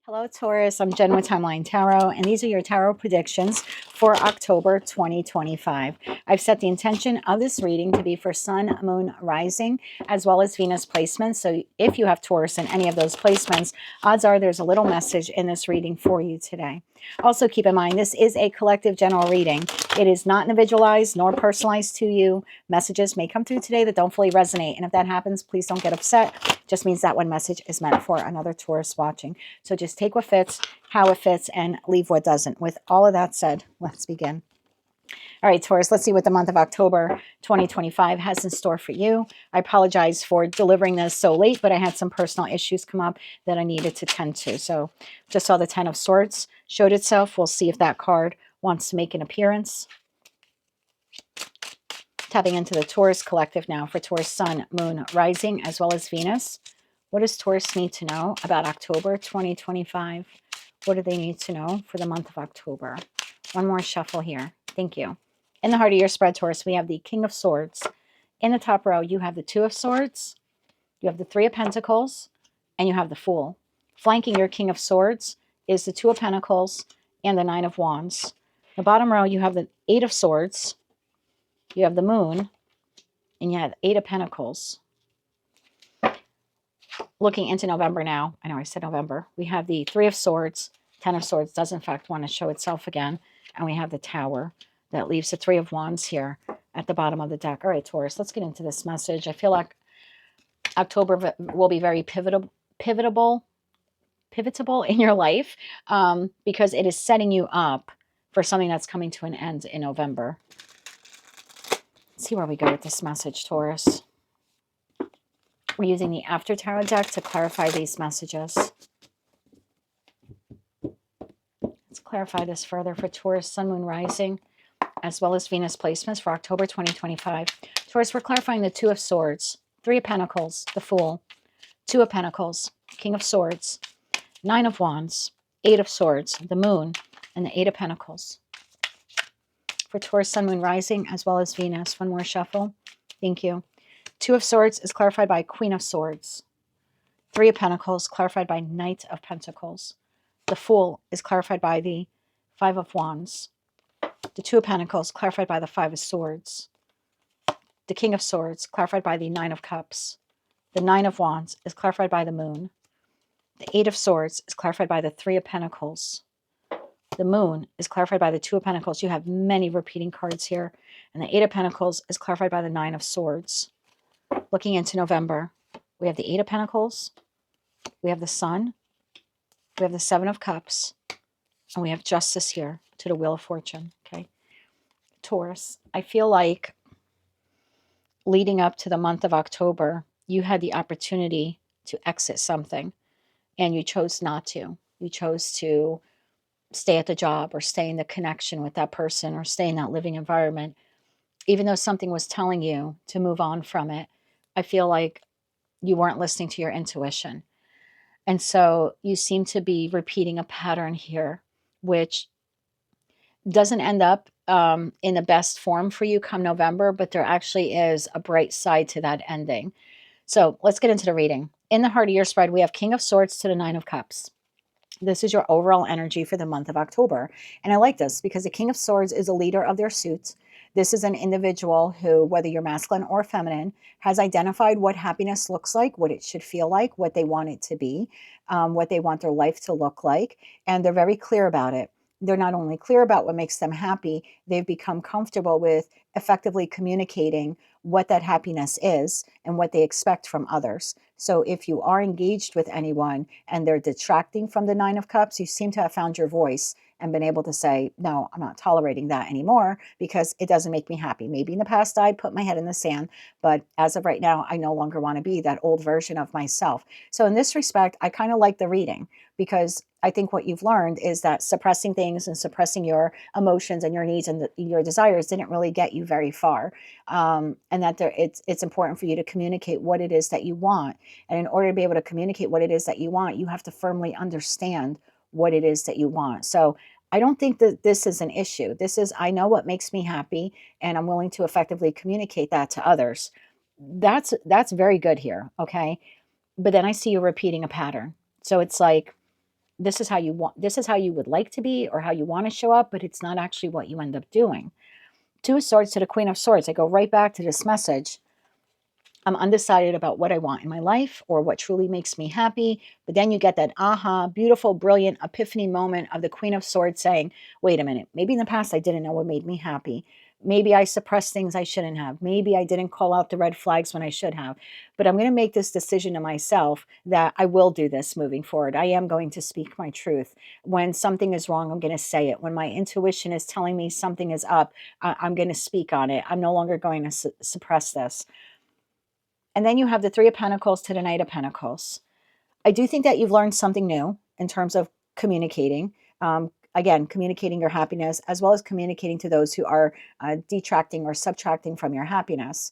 Hello, Taurus. I'm Jen with Timeline Tarot, and these are your tarot predictions for October 2025. I've set the intention of this reading to be for Sun, Moon, Rising, as well as Venus placements. So if you have Taurus in any of those placements, odds are there's a little message in this reading for you today. Also, keep in mind, this is a collective general reading. It is not individualized nor personalized to you. Messages may come through today that don't fully resonate. And if that happens, please don't get upset. Just means that one message is meant for another Taurus watching. So just take what fits, how it fits, and leave what doesn't. With all of that said, let's begin. All right, Taurus, let's see what the month of October 2025 has in store for you. I apologize for delivering this so late, but I had some personal issues come up that I needed to tend to. So just saw the 10 of Swords showed itself. We'll see if that card wants to make an appearance. Tapping into the Taurus collective now for Taurus Sun, Moon, Rising, as well as Venus. What does Taurus need to know about October 2025? What do they need to know for the month of October? One more shuffle here. Thank you. In the heart of your spread, Taurus, we have the King of Swords. In the top row, you have the Two of Swords, you have the Three of Pentacles, and you have the Fool. Flanking your King of Swords is the Two of Pentacles and the Nine of Wands. The bottom row, you have the Eight of Swords, you have the Moon, and you have Eight of Pentacles. Looking into November now, I know I said November, we have the Three of Swords, 10 of Swords does in fact want to show itself again, and we have the Tower. That leaves the Three of Wands here at the bottom of the deck. All right, Taurus, let's get into this message. I feel like October will be very pivotable in your life because it is setting you up for something that's coming to an end in November. Let's see where we go with this message, Taurus. We're using the After Tarot deck to clarify these messages. Let's clarify this further for Taurus, Sun, Moon, Rising, as well as Venus placements for October 2025. Taurus, we're clarifying the Two of Swords, Three of Pentacles, the Fool, Two of Pentacles, King of Swords, Nine of Wands, Eight of Swords, the Moon, and the Eight of Pentacles. For Taurus, Sun, Moon, Rising, as well as Venus. One more shuffle. Thank you. Two of Swords is clarified by Queen of Swords. Three of Pentacles clarified by Knight of Pentacles. The Fool is clarified by the Five of Wands. The Two of Pentacles clarified by the Five of Swords. The King of Swords clarified by the Nine of Cups. The Nine of Wands is clarified by the Moon. The Eight of Swords is clarified by the Three of Pentacles. The Moon is clarified by the Two of Pentacles. You have many repeating cards here. And the Eight of Pentacles is clarified by the Nine of Swords. Looking into November, we have the Eight of Pentacles, we have the Sun, we have the Seven of Cups, and we have Justice here to the Wheel of Fortune. Okay, Taurus, I feel like leading up to the month of October, you had the opportunity to exit something, and you chose not to. You chose to stay at the job or stay in the connection with that person or stay in that living environment. Even though something was telling you to move on from it, I feel like you weren't listening to your intuition. And so you seem to be repeating a pattern here, which doesn't end up in the best form for you come November, but there actually is a bright side to that ending. So let's get into the reading. In the heart of your spread, we have King of Swords to the Nine of Cups. This is your overall energy for the month of October. And I like this because the King of Swords is a leader of their suit. This is an individual who, whether you're masculine or feminine, has identified what happiness looks like, what it should feel like, what they want it to be, what they want their life to look like. And they're very clear about it. They're not only clear about what makes them happy, they've become comfortable with effectively communicating what that happiness is and what they expect from others. So if you are engaged with anyone and they're detracting from the Nine of Cups, you seem to have found your voice and been able to say, no, I'm not tolerating that anymore because it doesn't make me happy. Maybe in the past I'd put my head in the sand, but as of right now, I no longer want to be that old version of myself. So in this respect, I kind of like the reading because I think what you've learned is that suppressing things and suppressing your emotions and your needs and your desires didn't really get you very far. And that it's important for you to communicate what it is that you want. And in order to be able to communicate what it is that you want, you have to firmly understand what it is that you want. So I don't think that this is an issue. This is, I know what makes me happy, and I'm willing to effectively communicate that to others. That's very good here, okay? But then I see you repeating a pattern. So it's like, this is how you want, this is how you would like to be or how you want to show up, but it's not actually what you end up doing. Two of Swords to the Queen of Swords. I go right back to this message. I'm undecided about what I want in my life or what truly makes me happy. But then you get that aha, beautiful, brilliant epiphany moment of the Queen of Swords saying, wait a minute, maybe in the past I didn't know what made me happy. Maybe I suppressed things I shouldn't have. Maybe I didn't call out the red flags when I should have. But I'm going to make this decision to myself that I will do this moving forward. I am going to speak my truth. When something is wrong, I'm going to say it. When my intuition is telling me something is up, I'm going to speak on it. I'm no longer going to suppress this. And then you have the Three of Pentacles to the Knight of Pentacles. I do think that you've learned something new in terms of communicating. Again, communicating your happiness as well as communicating to those who are detracting or subtracting from your happiness.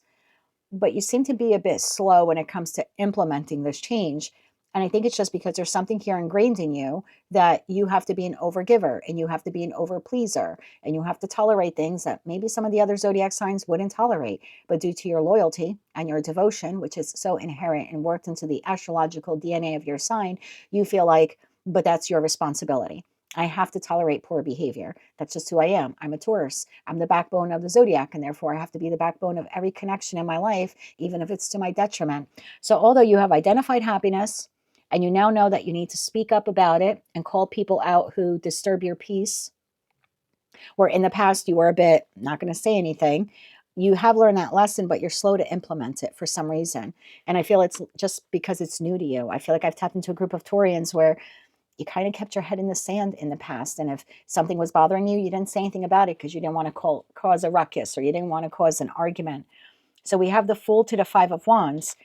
But you seem to be a bit slow when it comes to implementing this change. And I think it's just because there's something here ingrained in you that you have to be an overgiver and you have to be an overpleaser and you have to tolerate things that maybe some of the other zodiac signs wouldn't tolerate. But due to your loyalty and your devotion, which is so inherent and worked into the astrological DNA of your sign, you feel like, but that's your responsibility. I have to tolerate poor behavior. That's just who I am. I'm a Taurus. I'm the backbone of the zodiac, and therefore I have to be the backbone of every connection in my life, even if it's to my detriment. So although you have identified happiness, and you now know that you need to speak up about it and call people out who disturb your peace, where in the past you were a bit not going to say anything, you have learned that lesson, but you're slow to implement it for some reason. And I feel it's just because it's new to you. I feel like I've tapped into a group of Taurians where you kind of kept your head in the sand in the past. And if something was bothering you, you didn't say anything about it because you didn't want to cause a ruckus or you didn't want to cause an argument. So we have the Fool to the Five of Wands.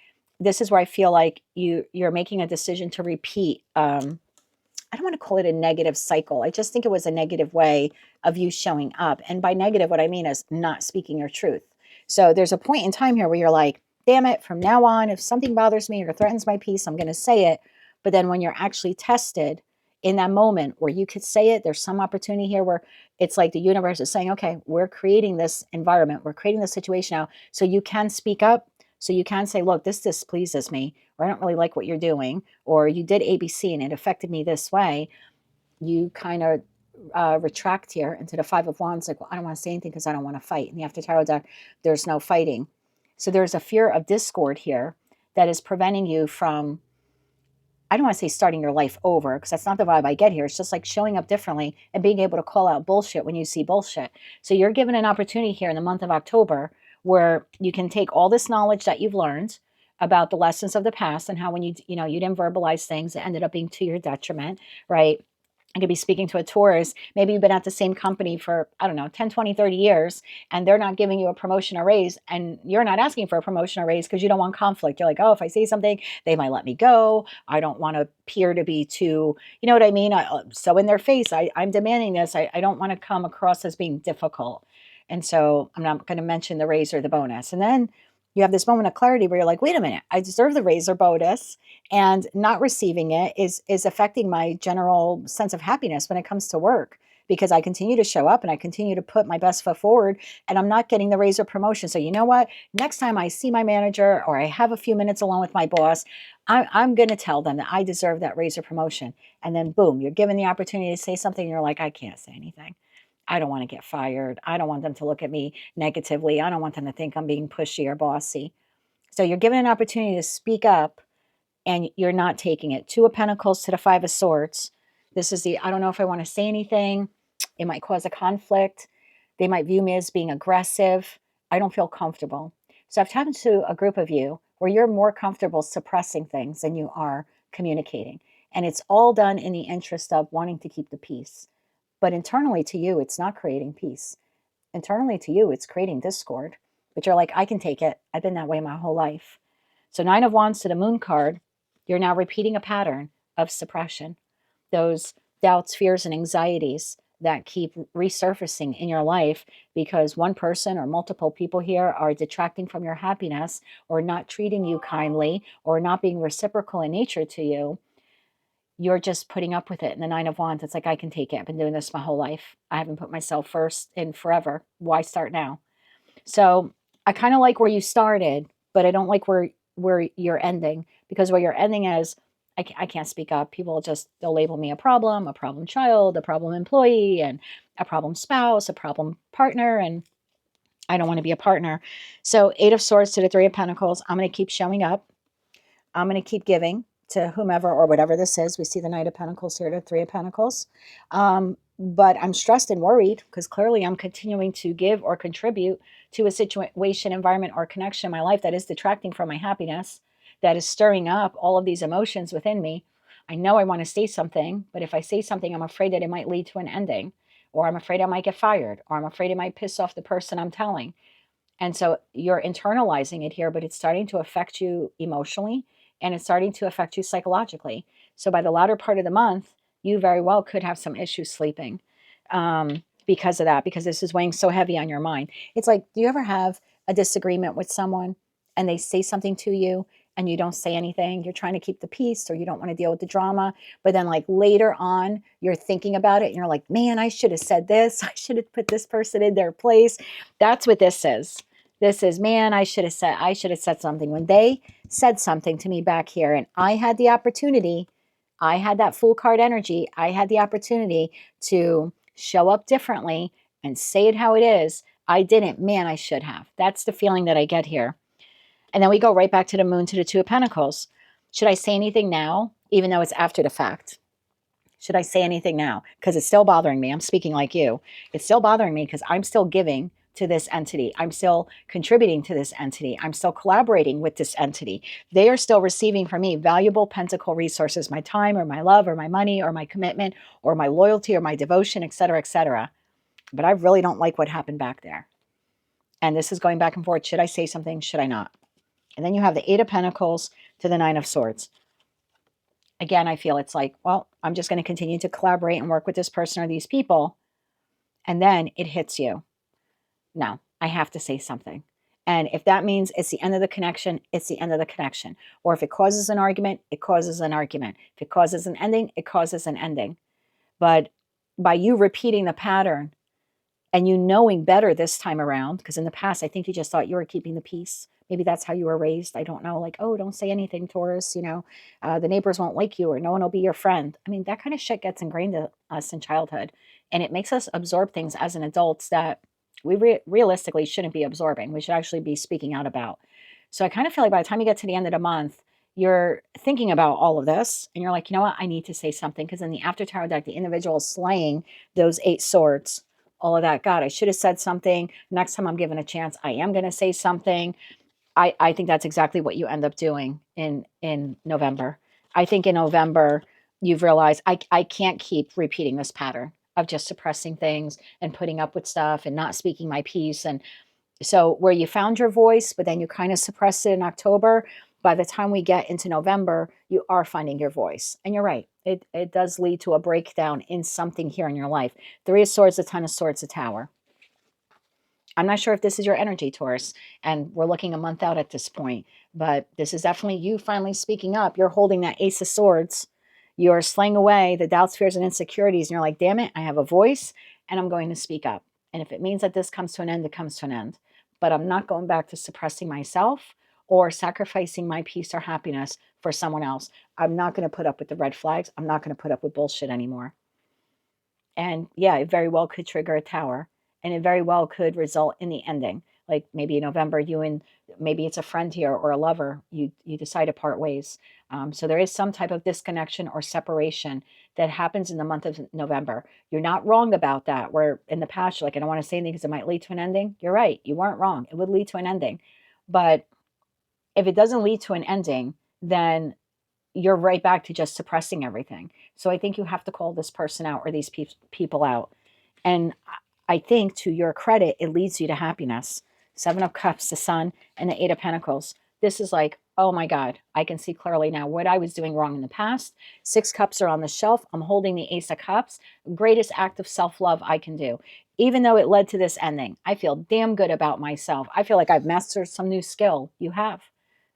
This is where I feel like you're making a decision to repeat. I don't want to call it a negative cycle. I just think it was a negative way of you showing up. And by negative, what I mean is not speaking your truth. So there's a point in time here where you're like, damn it, from now on, if something bothers me or threatens my peace, I'm going to say it. But then when you're actually tested in that moment where you could say it, there's some opportunity here where it's like the universe is saying, okay, we're creating this environment. We're creating this situation now. So you can speak up. So you can say, look, this displeases me, or I don't really like what you're doing, or you did ABC and it affected me this way. You kind of retract here into the Five of Wands, like, well, I don't want to say anything because I don't want to fight. And the After Tarot deck, there's no fighting. So there's a fear of discord here that is preventing you from, I don't want to say starting your life over, because that's not the vibe I get here. It's just like showing up differently and being able to call out bullshit when you see bullshit. So you're given an opportunity here in the month of October where you can take all this knowledge that you've learned about the lessons of the past and how when you didn't verbalize things, it ended up being to your detriment, right? I could be speaking to a Taurus. Maybe you've been at the same company for, I don't know, 10, 20, 30 years, and they're not giving you a promotion or raise, and you're not asking for a promotion or raise because you don't want conflict. You're like, oh, if I say something, they might let me go. I don't want to appear to be too, you know what I mean? So in their face, I'm demanding this. I don't want to come across as being difficult. And so I'm not going to mention the raise or the bonus. And then you have this moment of clarity where you're like, wait a minute, I deserve the raise or bonus, and not receiving it is affecting my general sense of happiness when it comes to work, because I continue to show up and I continue to put my best foot forward and I'm not getting the raise or promotion. So you know what? Next time I see my manager or I have a few minutes alone with my boss, I'm going to tell them that I deserve that raise or promotion. And then boom, you're given the opportunity to say something and you're like, I can't say anything. I don't want to get fired. I don't want them to look at me negatively. I don't want them to think I'm being pushy or bossy. So you're given an opportunity to speak up and you're not taking it. Two of Pentacles to the Five of Swords. This is the, I don't know if I want to say anything. It might cause a conflict. They might view me as being aggressive. I don't feel comfortable. So I've tapped into a group of you where you're more comfortable suppressing things than you are communicating. And it's all done in the interest of wanting to keep the peace. But internally to you, it's not creating peace. Internally to you, it's creating discord. But you're like, I can take it. I've been that way my whole life. So Nine of Wands to the Moon card, you're now repeating a pattern of suppression. Those doubts, fears, and anxieties that keep resurfacing in your life because one person or multiple people here are detracting from your happiness or not treating you kindly or not being reciprocal in nature to you. You're just putting up with it. And the Nine of Wands, it's like, I can take it. I've been doing this my whole life. I haven't put myself first in forever. Why start now? So I kind of like where you started, but I don't like where you're ending, because where you're ending is I can't speak up. People just, they'll label me a problem child, a problem employee, and a problem spouse, a problem partner. And I don't want to be a partner. So 8 of Swords to the 3 of Pentacles. I'm going to keep showing up. I'm going to keep giving to whomever or whatever this is. We see the Knight of Pentacles here to 3 of Pentacles. But I'm stressed and worried because clearly I'm continuing to give or contribute to a situation, environment, or connection in my life that is detracting from my happiness, that is stirring up all of these emotions within me. I know I want to say something, but if I say something, I'm afraid that it might lead to an ending, or I'm afraid I might get fired, or I'm afraid it might piss off the person I'm telling. And so you're internalizing it here, but it's starting to affect you emotionally and it's starting to affect you psychologically. So by the latter part of the month, you very well could have some issues sleeping because of that, because this is weighing so heavy on your mind. It's like, do you ever have a disagreement with someone and they say something to you and you don't say anything? You're trying to keep the peace or you don't want to deal with the drama. But then like later on, you're thinking about it and you're like, man, I should have said this. I should have put this person in their place. That's what this is. This is, man, I should have said something. When they said something to me back here and I had the opportunity, I had that full card energy, I had the opportunity to show up differently and say it how it is. I didn't. Man, I should have. That's the feeling that I get here. And then we go right back to the Moon to the 2 of Pentacles. Should I say anything now, even though it's after the fact? Should I say anything now? Because it's still bothering me. I'm speaking like you. It's still bothering me because I'm still giving to this entity. I'm still contributing to this entity. I'm still collaborating with this entity. They are still receiving from me valuable pentacle resources, my time or my love or my money or my commitment or my loyalty or my devotion, etc., etc. But I really don't like what happened back there. And this is going back and forth. Should I say something? Should I not? And then you have the 8 of Pentacles to the 9 of Swords. Again, I feel it's like, well, I'm just going to continue to collaborate and work with this person or these people. And then it hits you. No, I have to say something. And if that means it's the end of the connection, it's the end of the connection. Or if it causes an argument, it causes an argument. If it causes an ending, it causes an ending. But by you repeating the pattern and you knowing better this time around, because in the past, I think you just thought you were keeping the peace. Maybe that's how you were raised. I don't know. Like, oh, don't say anything, Taurus. You know, the neighbors won't like you or no one will be your friend. I mean, that kind of shit gets ingrained in us in childhood. And it makes us absorb things as an adults that we realistically shouldn't be absorbing. We should actually be speaking out about. So I kind of feel like by the time you get to the end of the month, you're thinking about all of this and you're like, you know what? I need to say something. Because in the after tarot deck, the individual is slaying those 8 swords, all of that. God, I should have said something. Next time I'm given a chance, I am going to say something. I think that's exactly what you end up doing in November. I think in November, you've realized I can't keep repeating this pattern of just suppressing things and putting up with stuff and not speaking my piece. And so where you found your voice, but then you kind of suppressed it in October, by the time we get into November, you are finding your voice. And you're right. It does lead to a breakdown in something here in your life. 3 of Swords, the 10 of Swords, the Tower. I'm not sure if this is your energy, Taurus, and we're looking a month out at this point, but this is definitely you finally speaking up. You're holding that Ace of Swords. You're slaying away the doubts, fears, and insecurities. And you're like, damn it, I have a voice and I'm going to speak up. And if it means that this comes to an end, it comes to an end. But I'm not going back to suppressing myself or sacrificing my peace or happiness for someone else. I'm not going to put up with the red flags. I'm not going to put up with bullshit anymore. And yeah, it very well could trigger a tower. And it very well could result in the ending. Like maybe in November, you and maybe it's a friend here or a lover, you decide to part ways. So there is some type of disconnection or separation that happens in the month of November. You're not wrong about that. Where in the past, you're like, I don't want to say anything because it might lead to an ending. You're right. You weren't wrong. It would lead to an ending. But if it doesn't lead to an ending, then you're right back to just suppressing everything. So I think you have to call this person out or these people out. And I think to your credit, it leads you to happiness. 7 of Cups, the Sun, and the 8 of Pentacles. This is like, oh my God, I can see clearly now what I was doing wrong in the past. 6 cups are on the shelf. I'm holding the Ace of Cups. Greatest act of self-love I can do. Even though it led to this ending, I feel damn good about myself. I feel like I've mastered some new skill. You have.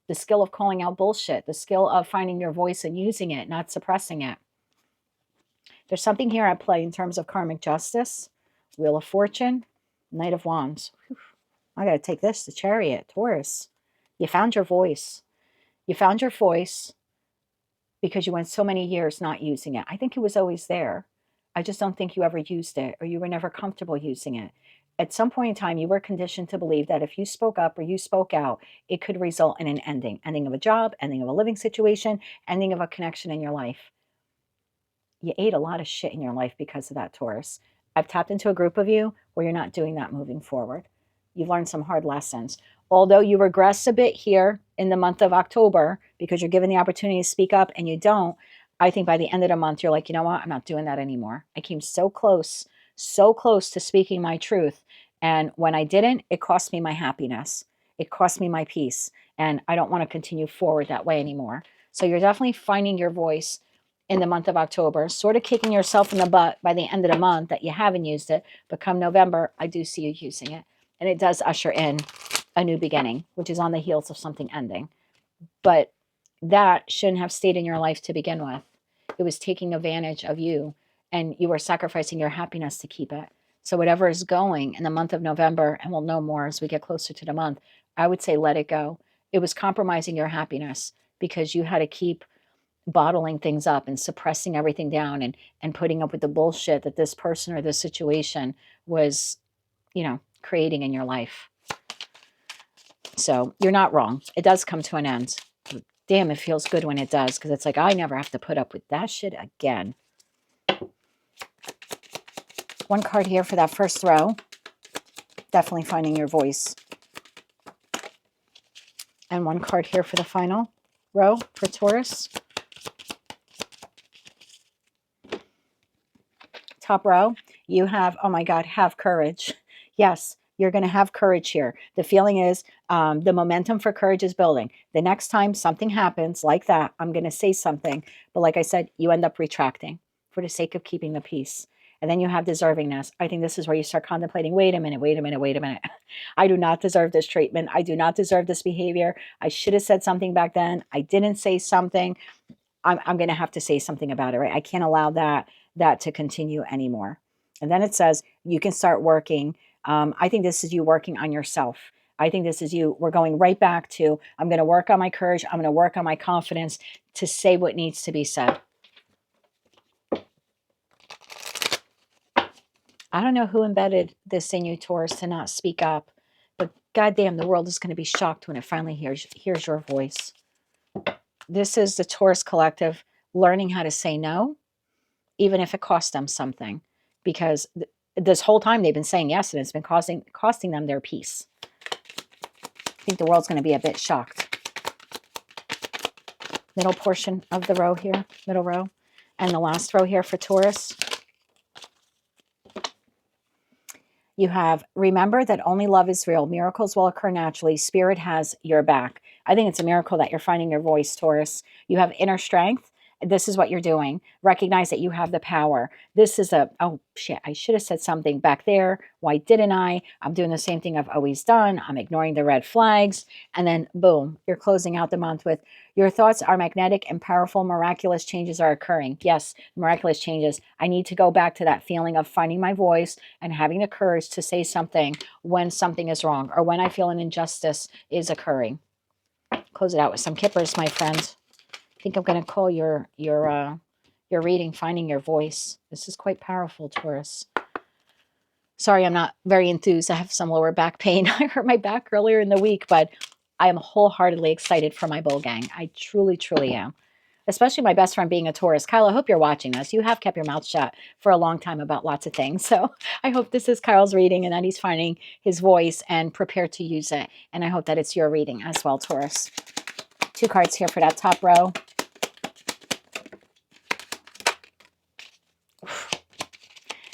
The skill of calling out bullshit. The skill of finding your voice and using it, not suppressing it. There's something here at play in terms of karmic justice. Wheel of Fortune, Knight of Wands. Whew. I got to take this, the Chariot, Taurus. You found your voice. You found your voice because you went so many years not using it. I think it was always there. I just don't think you ever used it, or you were never comfortable using it. At some point in time, you were conditioned to believe that if you spoke up or you spoke out, it could result in an ending of a job, ending of a living situation, ending of a connection in your life. You ate a lot of shit in your life because of that, Taurus. I've tapped into a group of you where you're not doing that moving forward. You've learned some hard lessons. Although you regress a bit here in the month of October because you're given the opportunity to speak up and you don't, I think by the end of the month, you're like, you know what? I'm not doing that anymore. I came so close to speaking my truth. And when I didn't, it cost me my happiness. It cost me my peace. And I don't want to continue forward that way anymore. So you're definitely finding your voice in the month of October, sort of kicking yourself in the butt by the end of the month that you haven't used it. But come November, I do see you using it. And it does usher in a new beginning, which is on the heels of something ending. But that shouldn't have stayed in your life to begin with. It was taking advantage of you, and you were sacrificing your happiness to keep it. So whatever is going in the month of November, and we'll know more as we get closer to the month, I would say let it go. It was compromising your happiness because you had to keep bottling things up and suppressing everything down and putting up with the bullshit that this person or this situation was, creating in your life. So you're not wrong. It does come to an end. Damn, it feels good when it does, because it's like, I never have to put up with that shit again. One card here for that first row. Definitely finding your voice. And one card here for the final row for Taurus. Top row, you have, oh my God, have courage. Yes, you're going to have courage here. The feeling is the momentum for courage is building. The next time something happens like that, I'm going to say something. But like I said, you end up retracting for the sake of keeping the peace. And then you have deservingness. I think this is where you start contemplating, wait a minute. I do not deserve this treatment. I do not deserve this behavior. I should have said something back then. I didn't say something. I'm going to have to say something about it, right? I can't allow that to continue anymore. And then it says you can start working. I think this is you working on yourself. I think this is you. We're going right back to, I'm going to work on my courage. I'm going to work on my confidence to say what needs to be said. I don't know who embedded this in you, Taurus, to not speak up, but goddamn, the world is going to be shocked when it finally hears your voice. This is the Taurus collective learning how to say no, even if it costs them something, because this whole time they've been saying yes, and it's been costing them their peace. I think the world's going to be a bit shocked. Middle portion of the row here, middle row, and the last row here for Taurus. You have, remember that only love is real. Miracles will occur naturally. Spirit has your back. I think it's a miracle that you're finding your voice, Taurus. You have inner strength. This is what you're doing. Recognize that you have the power. This is oh shit, I should have said something back there. Why didn't I? I'm doing the same thing I've always done. I'm ignoring the red flags. And then boom, you're closing out the month with, your thoughts are magnetic and powerful. Miraculous changes are occurring. Yes, miraculous changes. I need to go back to that feeling of finding my voice and having the courage to say something when something is wrong or when I feel an injustice is occurring. Close it out with some kippers, my friend. I think I'm going to call your reading Finding Your Voice. This is quite powerful, Taurus. Sorry, I'm not very enthused. I have some lower back pain. I hurt my back earlier in the week, but I am wholeheartedly excited for my bull gang. I truly, truly am. Especially my best friend being a Taurus. Kyle, I hope you're watching this. You have kept your mouth shut for a long time about lots of things. So I hope this is Kyle's reading and that he's finding his voice and prepared to use it. And I hope that it's your reading as well, Taurus. 2 cards here for that top row.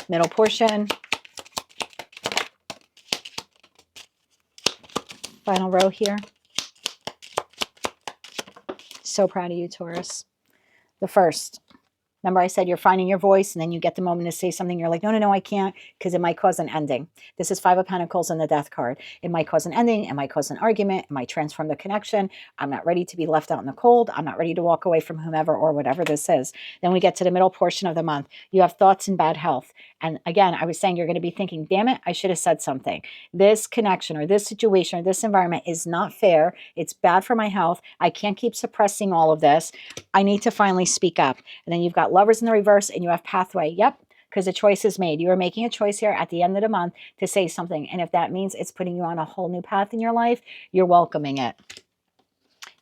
Middle portion. Final row here. So proud of you, Taurus. The first. Remember I said you're finding your voice and then you get the moment to say something. You're like, no, no, no, I can't, because it might cause an ending. This is Five of Pentacles and the Death card. It might cause an ending. It might cause an argument. It might transform the connection. I'm not ready to be left out in the cold. I'm not ready to walk away from whomever or whatever this is. Then we get to the middle portion of the month. You have thoughts in bad health. And again, I was saying you're going to be thinking, damn it, I should have said something. This connection or this situation or this environment is not fair. It's bad for my health. I can't keep suppressing all of this. I need to finally speak up. And then you've got Lovers in the reverse and you have Pathway. Yep, because a choice is made. You are making a choice here at the end of the month to say something. And if that means it's putting you on a whole new path in your life, you're welcoming it.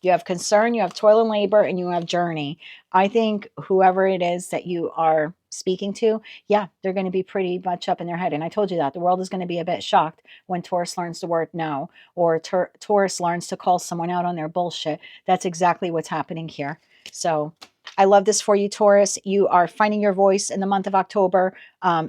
You have concern, you have toil and labor, and you have journey. I think whoever it is that you are speaking to, yeah, they're going to be pretty much up in their head. And I told you that the world is going to be a bit shocked when Taurus learns the word no, or Taurus learns to call someone out on their bullshit. That's exactly what's happening here. So I love this for you, Taurus. You are finding your voice in the month of October.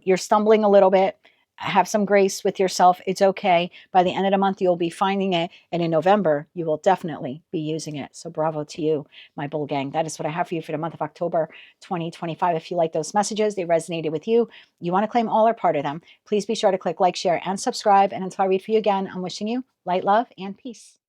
You're stumbling a little bit. Have some grace with yourself. It's okay. By the end of the month, you'll be finding it. And in November, you will definitely be using it. So bravo to you, my bull gang. That is what I have for you for the month of October 2025. If you like those messages, they resonated with you, you want to claim all or part of them, please be sure to click like, share, and subscribe. And until I read for you again, I'm wishing you light, love, and peace.